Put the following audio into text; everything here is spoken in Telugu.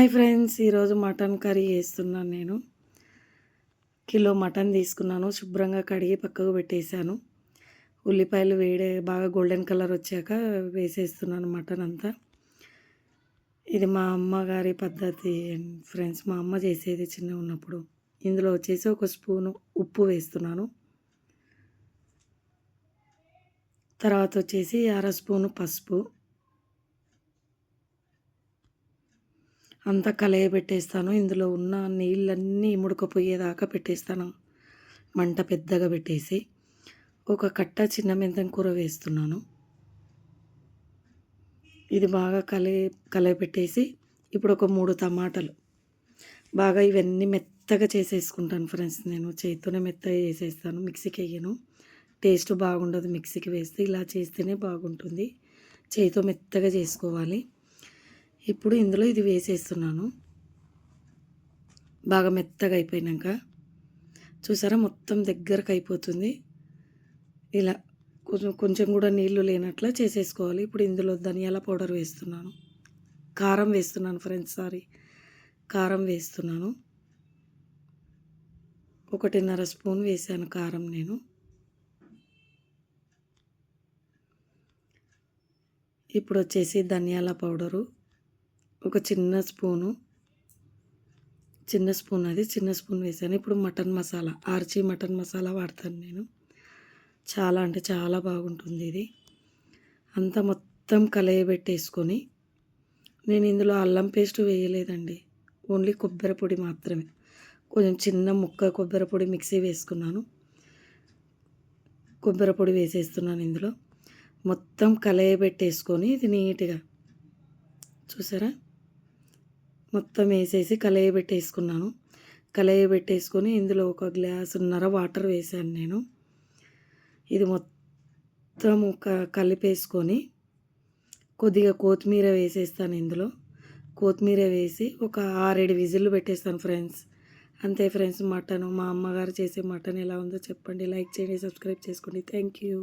హాయ్ ఫ్రెండ్స్, ఈరోజు మటన్ కర్రీ చేస్తున్నాను నేను. కిలో మటన్ తీసుకున్నాను. శుభ్రంగా కడిగి పక్కకు పెట్టేశాను. ఉల్లిపాయలు బాగా గోల్డెన్ కలర్ వచ్చాక వేసేస్తున్నాను మటన్ అంతా. ఇది మా అమ్మగారి పద్ధతి ఫ్రెండ్స్. మా అమ్మ చేసేది చిన్నగా ఉన్నప్పుడు. ఇందులో వచ్చేసి ఒక స్పూను ఉప్పు వేస్తున్నాను. తర్వాత వచ్చేసి అర స్పూను పసుపు. అంతా కలయబెట్టేస్తాను. ఇందులో ఉన్న నీళ్ళన్నీ ముడకపోయేదాకా పెట్టేస్తాను. మంట పెద్దగా పెట్టేసి ఒక కట్ట చిన్న మెంతం కూర వేస్తున్నాను. ఇది బాగా కలయపెట్టేసి ఇప్పుడు ఒక 3 టమాటాలు బాగా ఇవన్నీ మెత్తగా చేసేసుకుంటాను ఫ్రెండ్స్. నేను చేత్తోనే మెత్తగా చేసేస్తాను, మిక్సీకి వేయను. టేస్ట్ బాగుండదు మిక్సీకి వేస్తే, ఇలా చేస్తేనే బాగుంటుంది. చేతితో మెత్తగా చేసుకోవాలి. ఇప్పుడు ఇందులో ఇది వేసేస్తున్నాను. బాగా మెత్తగా అయిపోయినాక చూసారా, మొత్తం దగ్గరకు అయిపోతుంది. ఇలా కొంచెం కూడా నీళ్లు లేనట్లా చేసేసుకోవాలి. ఇప్పుడు ఇందులో ధనియాల పౌడర్ వేస్తున్నాను, కారం వేస్తున్నాను ఫ్రెండ్స్. కారం వేస్తున్నాను. 1.5 స్పూన్ వేసాను కారం నేను. ఇప్పుడు వచ్చేసి ధనియాల పౌడరు ఒక చిన్న స్పూన్ వేసాను. ఇప్పుడు mutton masala, Aachi mutton masala వాడతాను నేను. చాలా అంటే చాలా బాగుంటుంది ఇది. అంతా మొత్తం కలయబెట్టేసుకొని, నేను ఇందులో అల్లం పేస్ట్ వేయలేదండి, ఓన్లీ కొబ్బరి పొడి మాత్రమే. కొంచెం చిన్న ముక్క కొబ్బరి పొడి మిక్సీ వేసుకున్నాను. కొబ్బరి పొడి వేసేస్తున్నాను ఇందులో. మొత్తం కలయబెట్టేసుకొని ఇది నీట్గా చూసారా, మొత్తం వేసేసి కలయబెట్టేసుకొని ఇందులో 1.5 గ్లాసున్నర వాటర్ వేసాను నేను. ఇది మొత్తం కలిపేసుకొని కొద్దిగా కొత్తిమీర వేసేస్తాను ఇందులో. కొత్తిమీర వేసి ఒక 6-7 విజిల్లు పెట్టేస్తాను ఫ్రెండ్స్. అంతే ఫ్రెండ్స్ మటను. మా అమ్మగారు చేసే మటన్ ఎలా ఉందో చెప్పండి. లైక్ చేయండి, సబ్స్క్రైబ్ చేసుకోండి. Thank you.